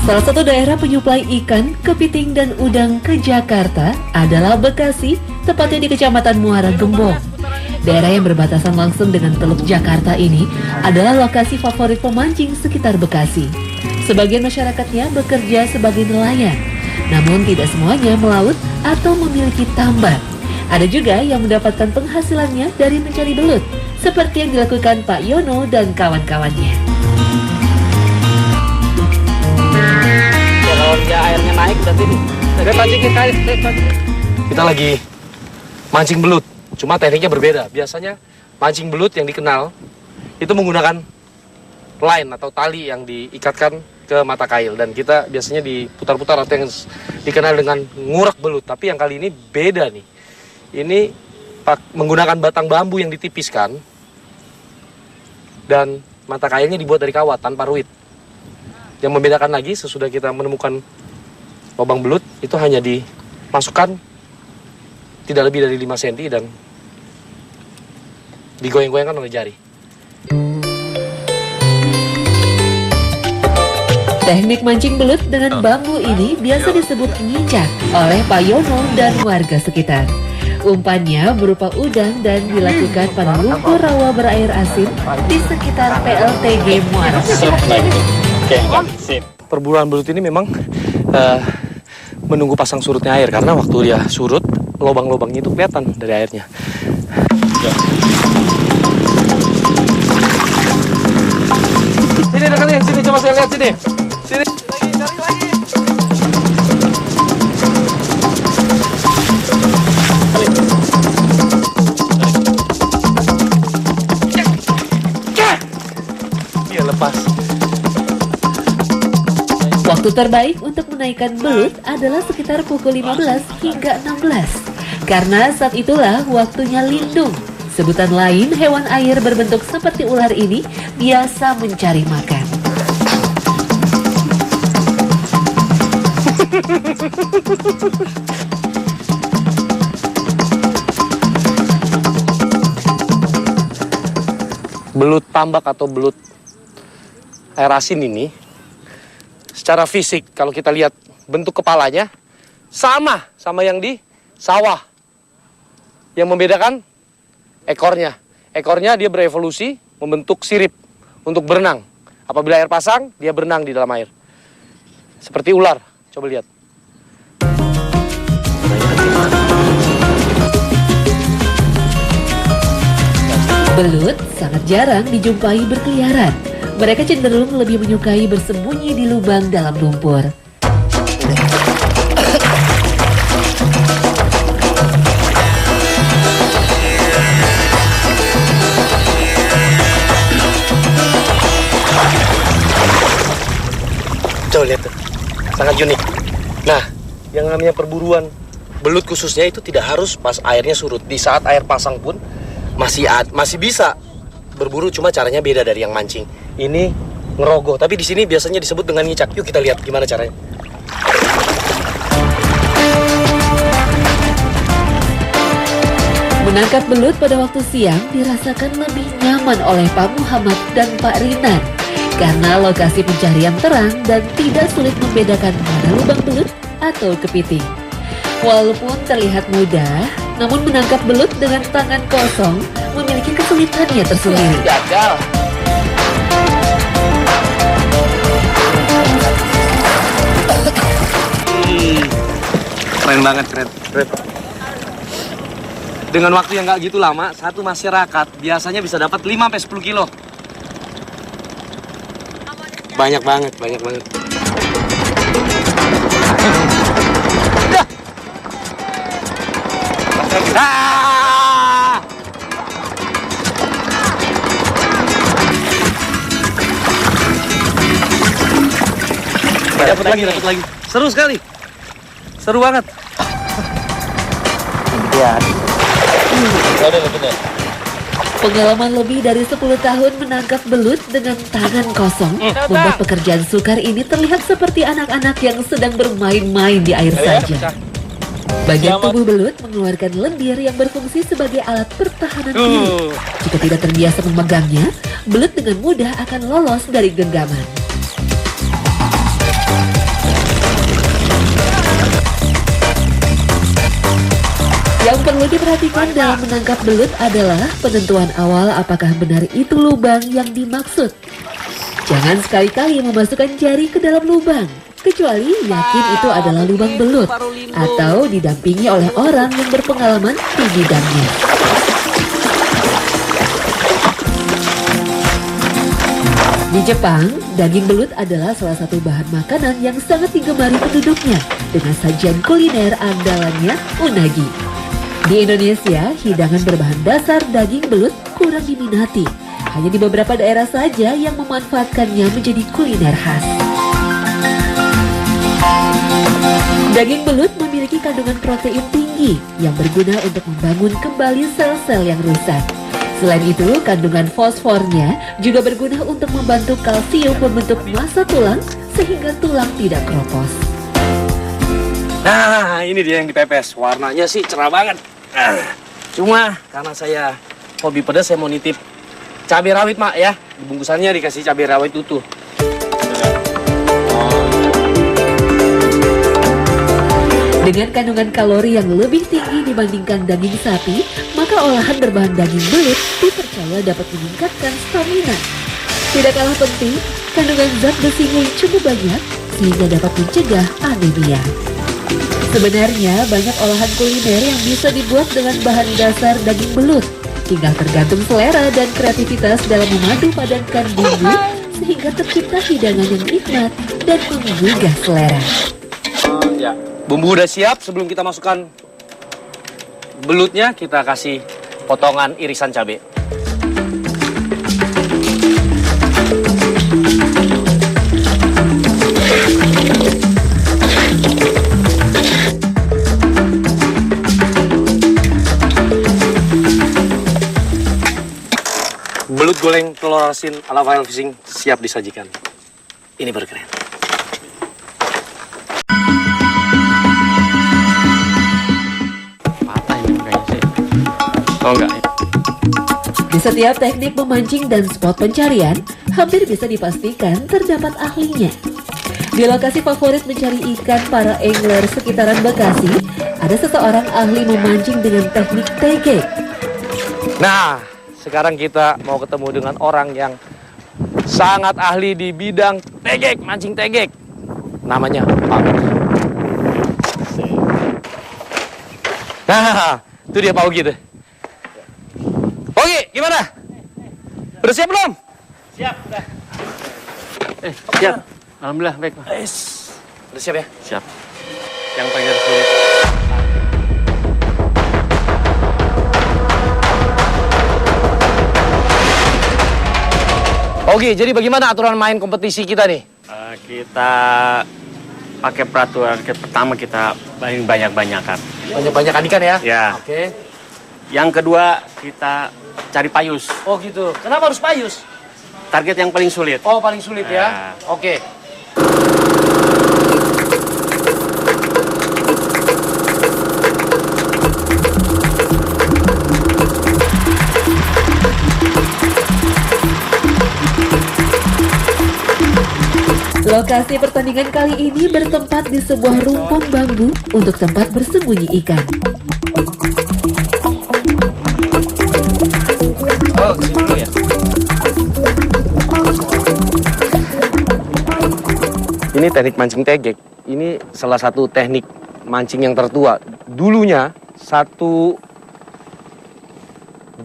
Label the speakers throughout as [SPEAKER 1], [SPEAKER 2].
[SPEAKER 1] Salah satu daerah penyuplai ikan, kepiting, dan udang ke Jakarta adalah Bekasi, tepatnya di Kecamatan Muara Gembong. Daerah yang berbatasan langsung dengan Teluk Jakarta ini adalah lokasi favorit pemancing sekitar Bekasi. Sebagian masyarakatnya bekerja sebagai nelayan, namun tidak semuanya melaut atau memiliki tambak. Ada juga yang mendapatkan penghasilannya dari mencari belut, seperti yang dilakukan Pak Yono dan kawan-kawannya.
[SPEAKER 2] Kalau dia airnya naik berarti
[SPEAKER 3] kita lagi mancing belut, cuma tekniknya berbeda. Biasanya mancing belut yang dikenal itu menggunakan line atau tali yang diikatkan ke mata kail, dan kita biasanya diputar-putar atau yang dikenal dengan ngurak belut. Tapi yang kali ini beda nih. Ini menggunakan batang bambu yang ditipiskan dan mata kailnya dibuat dari kawat tanpa ruit. Yang membedakan lagi, sesudah kita menemukan lubang belut, itu hanya dimasukkan tidak lebih dari 5 cm dan digoyang-goyangkan oleh jari.
[SPEAKER 1] Teknik mancing belut dengan bambu ini biasa disebut ngicak oleh Pak Yono dan warga sekitar. Umpannya berupa udang dan dilakukan pada lumpur rawa berair asin di sekitar PLTG Muara.
[SPEAKER 3] Perburuan belut ini memang menunggu pasang surutnya air, karena waktu dia surut, lubang-lubangnya itu kelihatan dari airnya. Sini dekatnya, sini coba saya lihat sini. Sini. Cari lagi. Dia lepas.
[SPEAKER 1] Waktu terbaik untuk menaikkan belut adalah sekitar pukul 15 hingga 16. Karena saat itulah waktunya lindung. Sebutan lain, hewan air berbentuk seperti ular ini biasa mencari makan.
[SPEAKER 3] Belut tambak atau belut air asin ini, secara fisik kalau kita lihat bentuk kepalanya sama yang di sawah. Yang membedakan ekornya. Ekornya dia berevolusi membentuk sirip untuk berenang. Apabila air pasang, dia berenang di dalam air. Seperti ular. Coba lihat.
[SPEAKER 1] Belut sangat jarang dijumpai berkeliaran. Mereka cenderung lebih menyukai bersembunyi di lubang dalam lumpur.
[SPEAKER 3] Coba lihat tuh. Sangat unik. Nah, yang namanya perburuan belut khususnya itu tidak harus pas airnya surut. Di saat air pasang pun masih bisa berburu, cuma caranya beda dari yang mancing. Ini ngerogoh, tapi di sini biasanya disebut dengan ngicak. Yuk kita lihat gimana caranya.
[SPEAKER 1] Menangkap belut pada waktu siang dirasakan lebih nyaman oleh Pak Muhammad dan Pak Rinan. Karena lokasi pencarian terang dan tidak sulit membedakan mana lubang belut atau kepiting. Walaupun terlihat mudah, namun menangkap belut dengan tangan kosong memiliki kesulitannya tersendiri.
[SPEAKER 2] gagal.
[SPEAKER 3] Keren banget, keren. Dengan waktu yang nggak gitu lama, satu masyarakat biasanya bisa dapat 5-10 kilo. Banyak banget. Ah! Dapat lagi. Seru sekali. Seru banget.
[SPEAKER 2] Iya. Udah.
[SPEAKER 1] Pengalaman lebih dari 10 tahun menangkap belut dengan tangan kosong membuat pekerjaan sukar ini terlihat seperti anak-anak yang sedang bermain-main di air saja. Bagian tubuh belut mengeluarkan lendir yang berfungsi sebagai alat pertahanan diri. Jika tidak terbiasa memegangnya, belut dengan mudah akan lolos dari genggaman. Yang perlu diperhatikan dalam menangkap belut adalah penentuan awal apakah benar itu lubang yang dimaksud. Jangan sekali-kali memasukkan jari ke dalam lubang, kecuali yakin itu adalah lubang belut atau didampingi oleh orang yang berpengalaman di bidangnya. Di Jepang, daging belut adalah salah satu bahan makanan yang sangat digemari penduduknya dengan sajian kuliner andalannya unagi. Di Indonesia, hidangan berbahan dasar daging belut kurang diminati. Hanya di beberapa daerah saja yang memanfaatkannya menjadi kuliner khas. Daging belut memiliki kandungan protein tinggi yang berguna untuk membangun kembali sel-sel yang rusak. Selain itu, kandungan fosfornya juga berguna untuk membantu kalsium membentuk massa tulang sehingga tulang tidak keropos.
[SPEAKER 3] Nah, ini dia yang dipepes. Warnanya sih cerah banget. Cuma karena saya hobi pedas, saya mau nitip cabai rawit, Mak, ya. Di bungkusannya dikasih cabai rawit utuh.
[SPEAKER 1] Dengan kandungan kalori yang lebih tinggi dibandingkan daging sapi, maka olahan berbahan daging belut dipercaya dapat meningkatkan stamina. Tidak kalah penting, kandungan zat besinya yang cukup banyak sehingga dapat mencegah anemia. Sebenarnya banyak olahan kuliner yang bisa dibuat dengan bahan dasar daging belut. Tinggal tergantung selera dan kreativitas dalam memadu padankan bumbu sehingga tercipta hidangan yang nikmat dan menggugah selera.
[SPEAKER 3] Ya, bumbu udah siap. Sebelum kita masukkan belutnya, kita kasih potongan irisan cabai. Belut goreng telur asin ala wild fishing siap disajikan. Ini baru keren.
[SPEAKER 2] Patah ini kayaknya sih. Oh enggak.
[SPEAKER 1] Di setiap teknik memancing dan spot pencarian, hampir bisa dipastikan terdapat ahlinya. Di lokasi favorit mencari ikan para angler sekitaran Bekasi, ada seseorang ahli memancing dengan teknik tegek.
[SPEAKER 3] Nah, sekarang kita mau ketemu dengan orang yang sangat ahli di bidang tegek, mancing tegek. Namanya Pak Ugi. Nah, itu dia Pak Ugi tuh. Pak Ugi, gimana? Udah siap belum?
[SPEAKER 2] Siap, udah. Siap. Alhamdulillah, baik, Pak.
[SPEAKER 3] Udah siap ya?
[SPEAKER 2] Siap. Yang paling sulit.
[SPEAKER 3] Oke, jadi bagaimana aturan main kompetisi kita nih?
[SPEAKER 2] Kita pakai peraturan pertama kita banyak-banyakan.
[SPEAKER 3] Banyak-banyakan ikan ya?
[SPEAKER 2] Ya.
[SPEAKER 3] Oke.
[SPEAKER 2] Yang kedua kita cari payus.
[SPEAKER 3] Oh gitu. Kenapa harus payus?
[SPEAKER 2] Target yang paling sulit.
[SPEAKER 3] Oh, paling sulit ya? Oke.
[SPEAKER 1] Lokasi pertandingan kali ini bertempat di sebuah rumpun bambu untuk tempat bersembunyi ikan.
[SPEAKER 3] Oh, kesini dulu ya? Ini teknik mancing tegek. Ini salah satu teknik mancing yang tertua. Dulunya, satu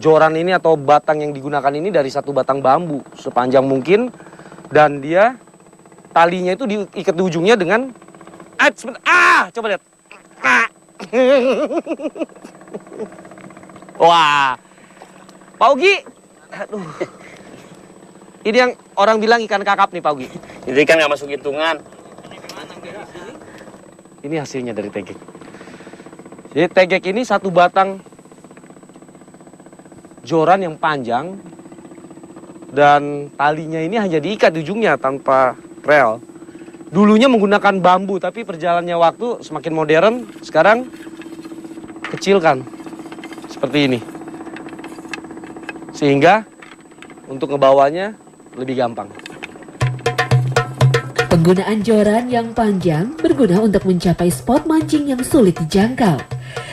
[SPEAKER 3] joran ini atau batang yang digunakan ini dari satu batang bambu sepanjang mungkin. Dan dia, talinya itu diikat di ujungnya dengan... coba lihat. Wah, Pak Ugi. Aduh. Ini yang orang bilang ikan kakap nih, Pak Ugi.
[SPEAKER 2] Itu ikan nggak masuk hitungan.
[SPEAKER 3] Ini hasilnya dari tegek. Jadi tegek ini satu batang joran yang panjang dan talinya ini hanya diikat di ujungnya tanpa rel. Dulunya menggunakan bambu, tapi perjalannya waktu semakin modern, sekarang kecilkan seperti ini. Sehingga untuk ngebawanya lebih gampang.
[SPEAKER 1] Penggunaan joran yang panjang berguna untuk mencapai spot mancing yang sulit dijangkau.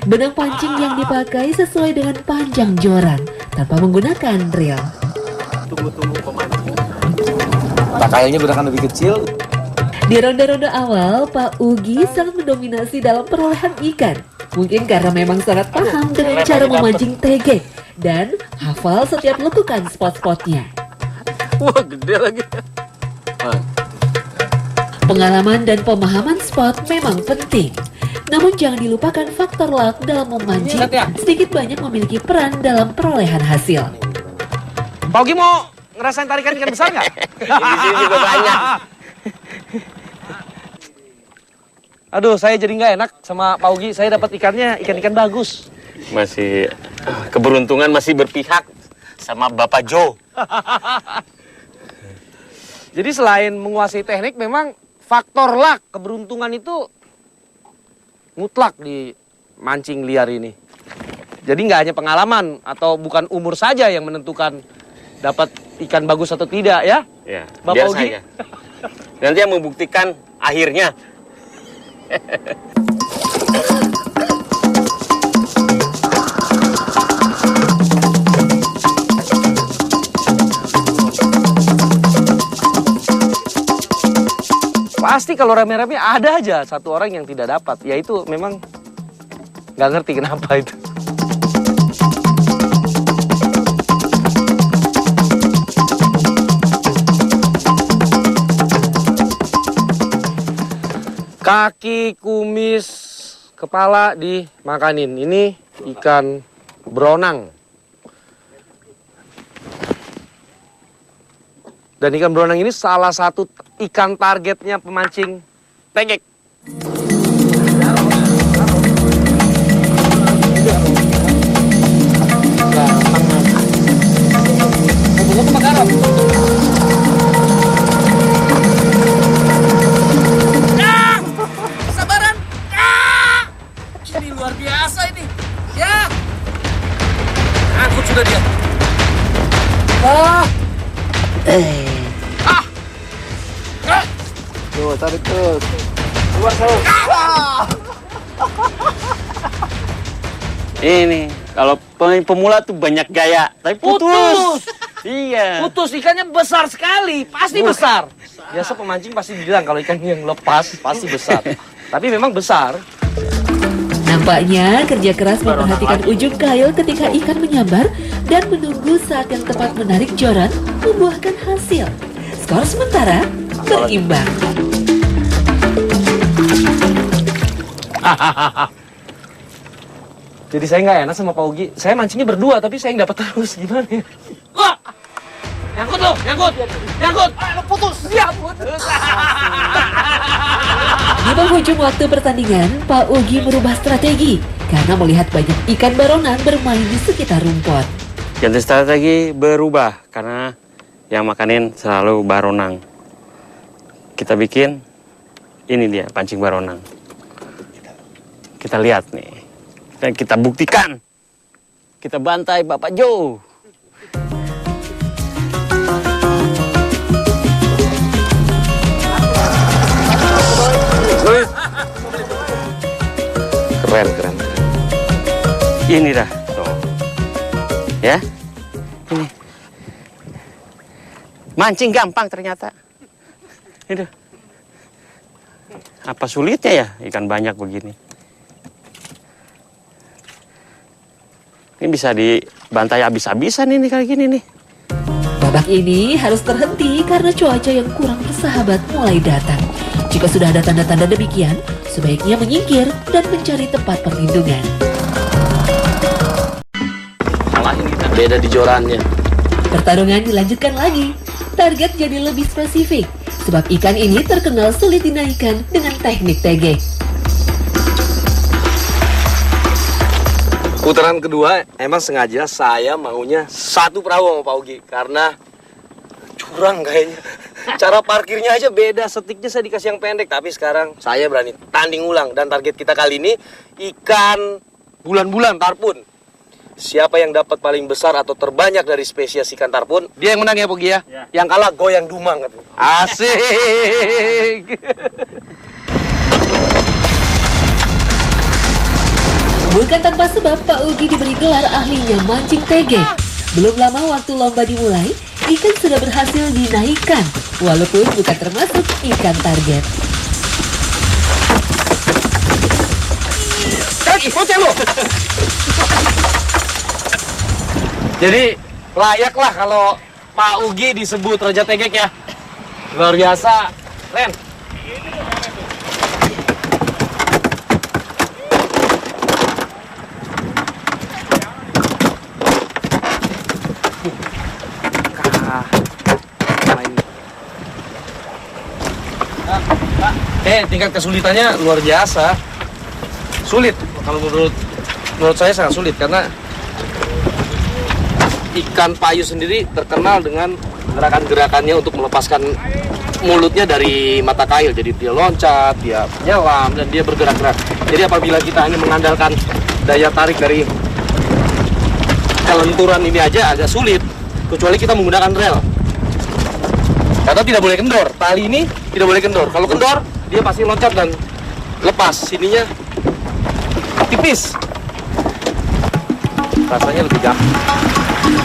[SPEAKER 1] Benang pancing yang dipakai sesuai dengan panjang joran tanpa menggunakan reel.
[SPEAKER 3] Tunggu pemancing. Pakaiannya gerakan lebih kecil.
[SPEAKER 1] Di ronde-ronde awal, Pak Ugi sangat mendominasi dalam perolehan ikan. Mungkin karena memang sangat paham dengan cara memancing tegek dan hafal setiap lekukan spot-spotnya.
[SPEAKER 3] Wah, gede lagi.
[SPEAKER 1] Pengalaman dan pemahaman spot memang penting. Namun jangan dilupakan faktor luck dalam memancing sedikit banyak memiliki peran dalam perolehan hasil.
[SPEAKER 3] Pak Ugi mau ngerasain tarikan ikan besar nggak?
[SPEAKER 2] Di sini juga banyak.
[SPEAKER 3] Aduh, saya jadi nggak enak sama Pak Ugi. Saya dapat ikannya ikan-ikan bagus.
[SPEAKER 2] Masih keberuntungan masih berpihak sama Bapak Jo.
[SPEAKER 3] Jadi selain menguasai teknik, memang faktor luck, keberuntungan itu mutlak di mancing liar ini. Jadi nggak hanya pengalaman atau bukan umur saja yang menentukan dapat ikan bagus atau tidak ya?
[SPEAKER 2] Ya,
[SPEAKER 3] Bapak
[SPEAKER 2] biasa
[SPEAKER 3] Ugi.
[SPEAKER 2] ya. Nanti yang membuktikan akhirnya.
[SPEAKER 3] Pasti kalau rame-rame ada aja satu orang yang tidak dapat. Yaitu memang nggak ngerti kenapa itu. Kaki, kumis, kepala dimakanin. Ini ikan beronang. Dan ikan beronang ini salah satu ikan targetnya pemancing tegek.
[SPEAKER 4] Sabaran. Ini luar biasa ini. Ya. Angkut sudah dia.
[SPEAKER 3] Tuh, tarik terus.
[SPEAKER 4] Keluar terus.
[SPEAKER 2] Ini kalau pemula tuh banyak gaya, tapi putus. Iya.
[SPEAKER 3] Putus, ikannya besar sekali, pasti besar. Biasa pemancing pasti bilang kalau ikan yang lepas pasti besar. Tapi memang besar.
[SPEAKER 1] Nampaknya kerja keras memperhatikan ujung kail ketika ikan menyambar dan menunggu saat yang tepat menarik joran membuahkan hasil. Skor sementara berimbang.
[SPEAKER 3] Jadi saya nggak enak sama Pak Ugi. Saya mancingnya berdua, tapi saya nggak dapat terus. Gimana ya? Wah! Nyangkut lo, nyangkut! Nyangkut! Lo putus! Ya, putus!
[SPEAKER 1] Di penghujung waktu pertandingan, Pak Ugi merubah strategi karena melihat banyak ikan baronang bermain di sekitar rumput.
[SPEAKER 2] Ganti strategi berubah karena yang makanin selalu baronang. Kita bikin ini dia pancing baronang. Kita lihat nih. Dan kita buktikan. Kita bantai Bapak Jo. Keren. Ini dah. Tuh. Ya. Ini. Mancing gampang ternyata. Itu. Apa sulitnya ya ikan banyak begini? Ini bisa dibantai habis-habisan ini kayak gini nih.
[SPEAKER 1] Babak ini harus terhenti karena cuaca yang kurang bersahabat mulai datang. Jika sudah ada tanda-tanda demikian, sebaiknya menyingkir dan mencari tempat perlindungan.
[SPEAKER 3] Salahin kita. Beda di jorannya.
[SPEAKER 1] Pertarungan dilanjutkan lagi. Target jadi lebih spesifik, sebab ikan ini terkenal sulit dinaikkan dengan teknik tegek.
[SPEAKER 3] Putaran kedua emang sengaja saya maunya satu perahu sama Pak Ugi karena curang kayaknya. Cara parkirnya aja beda, setiknya saya dikasih yang pendek, tapi sekarang saya berani tanding ulang dan target kita kali ini ikan bulan-bulan tarpun. Siapa yang dapat paling besar atau terbanyak dari spesies ikan tarpun, dia yang menang ya Pak Ugi ya. Yang kalah goyang dumang katanya. Asik.
[SPEAKER 1] Bukan tanpa sebab Pak Ugi diberi gelar ahlinya mancing tegek. Belum lama waktu lomba dimulai, ikan sudah berhasil dinaikkan, walaupun bukan termasuk ikan target.
[SPEAKER 3] Jadi layaklah kalau Pak Ugi disebut Raja Tegek ya. Luar biasa, Ren. Tingkat kesulitannya luar biasa. Sulit, kalau menurut saya sangat sulit karena ikan payus sendiri terkenal dengan gerakan-gerakannya untuk melepaskan mulutnya dari mata kail. Jadi dia loncat, dia menyelam, dan dia bergerak-gerak. Jadi apabila kita hanya mengandalkan daya tarik dari kelenturan ini aja agak sulit, kecuali kita menggunakan rel. Karena tidak boleh kendor. Tali ini tidak boleh kendor. Kalau kendor, dia pasti loncat dan lepas. Sininya tipis. Rasanya lebih gampang.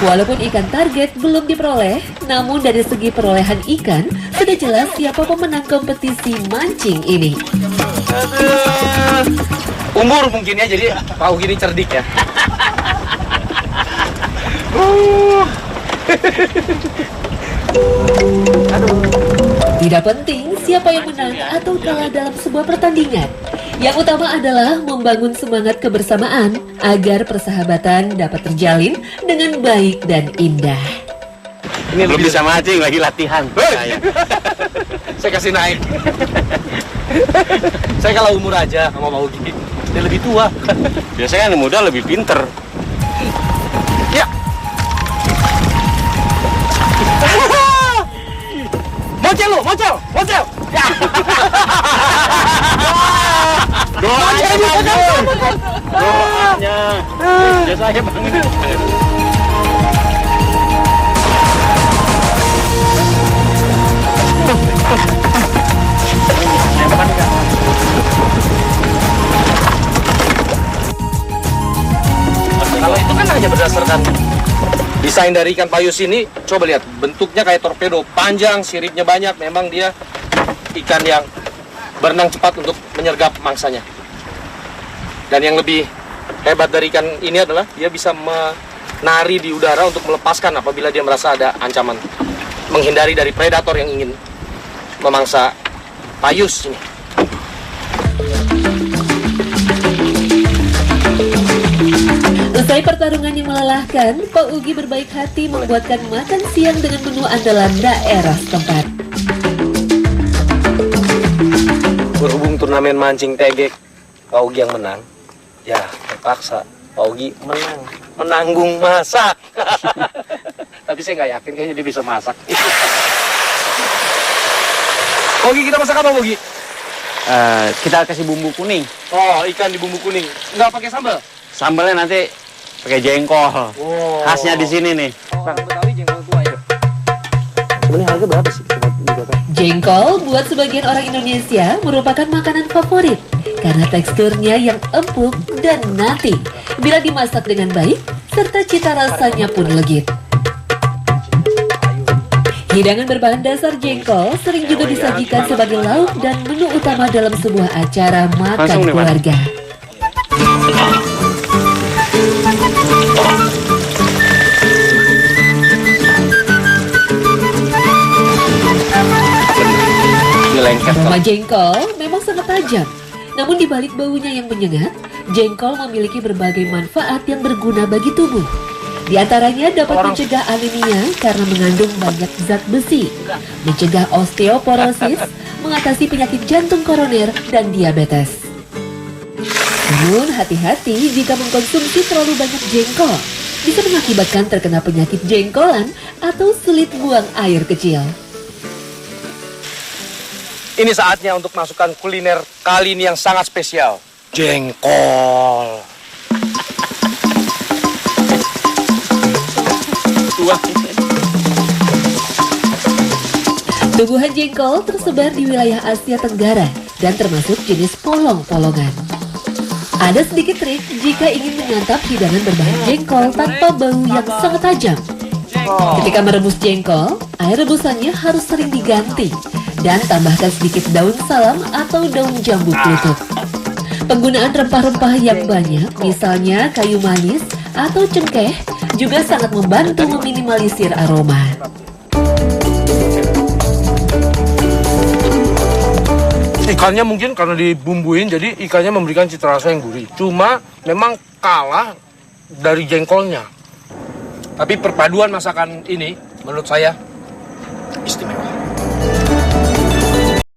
[SPEAKER 1] Walaupun ikan target belum diperoleh, namun dari segi perolehan ikan, sudah jelas siapa pemenang kompetisi mancing ini.
[SPEAKER 3] Umur mungkin ya, jadi Pak Ugi ini cerdik ya.
[SPEAKER 1] Tidak penting siapa yang menang atau kalah dalam sebuah pertandingan. Yang utama adalah membangun semangat kebersamaan agar persahabatan dapat terjalin dengan baik dan indah.
[SPEAKER 2] Ini belum bisa mancing, lagi latihan.
[SPEAKER 3] Saya kasih naik. Saya kalah umur aja sama Pak Ugi. Dia lebih tua.
[SPEAKER 2] Biasanya yang muda lebih pinter.
[SPEAKER 3] Ya. Mocel lo, mocel. Ya.
[SPEAKER 2] Doanya biasanya banget.
[SPEAKER 3] Kalau itu kan hanya berdasarkan desain dari ikan payus ini. Coba lihat, bentuknya kayak torpedo, panjang, siripnya banyak. Memang dia ikan yang berenang cepat untuk menyergap mangsanya. Dan yang lebih hebat dari ikan ini adalah dia bisa menari di udara untuk melepaskan apabila dia merasa ada ancaman, menghindari dari predator yang ingin memangsa payus ini.
[SPEAKER 1] Usai pertarungan yang melelahkan, Pak Ugi berbaik hati membuatkan makan siang dengan menu andalan daerah setempat.
[SPEAKER 3] Berhubung turnamen mancing tegek Pak Ugi yang menang, ya terpaksa Pak Ugi menanggung masak. Tapi saya nggak yakin kayaknya dia bisa masak. Pak Ugi, kita masak apa Pak Ugi?
[SPEAKER 2] Kita kasih bumbu kuning.
[SPEAKER 3] Oh, ikan di bumbu kuning. Nggak pakai sambal?
[SPEAKER 2] Sambalnya nanti pakai jengkol.
[SPEAKER 3] Oh.
[SPEAKER 2] Khasnya di sini nih.
[SPEAKER 3] Bang, Betawi jengkol tua ya. Sebenarnya harga berapa sih?
[SPEAKER 1] Jengkol buat sebagian orang Indonesia merupakan makanan favorit karena teksturnya yang empuk dan nati bila dimasak dengan baik serta cita rasanya pun legit. Hidangan berbahan dasar jengkol sering juga disajikan sebagai lauk dan menu utama dalam sebuah acara makan keluarga. Aroma jengkol memang sangat tajam, namun di balik baunya yang menyengat, jengkol memiliki berbagai manfaat yang berguna bagi tubuh. Di antaranya dapat mencegah anemia karena mengandung banyak zat besi, mencegah osteoporosis, mengatasi penyakit jantung koroner dan diabetes. Namun hati-hati jika mengkonsumsi terlalu banyak jengkol, bisa mengakibatkan terkena penyakit jengkolan atau sulit buang air kecil.
[SPEAKER 3] Ini saatnya untuk masukkan kuliner kali ini yang sangat spesial. Jengkol.
[SPEAKER 1] Tumbuhan jengkol tersebar di wilayah Asia Tenggara dan termasuk jenis polong-polongan. Ada sedikit trik jika ingin menyantap hidangan berbahan jengkol tanpa bau yang sangat tajam. Ketika merebus jengkol, air rebusannya harus sering diganti dan tambahkan sedikit daun salam atau daun jambu kluthuk. Penggunaan rempah-rempah yang banyak, misalnya kayu manis atau cengkeh, juga sangat membantu meminimalisir aroma.
[SPEAKER 3] Ikannya mungkin karena dibumbuin, jadi ikannya memberikan cita rasa yang gurih. Cuma memang kalah dari jengkolnya. Tapi perpaduan masakan ini menurut saya istimewa.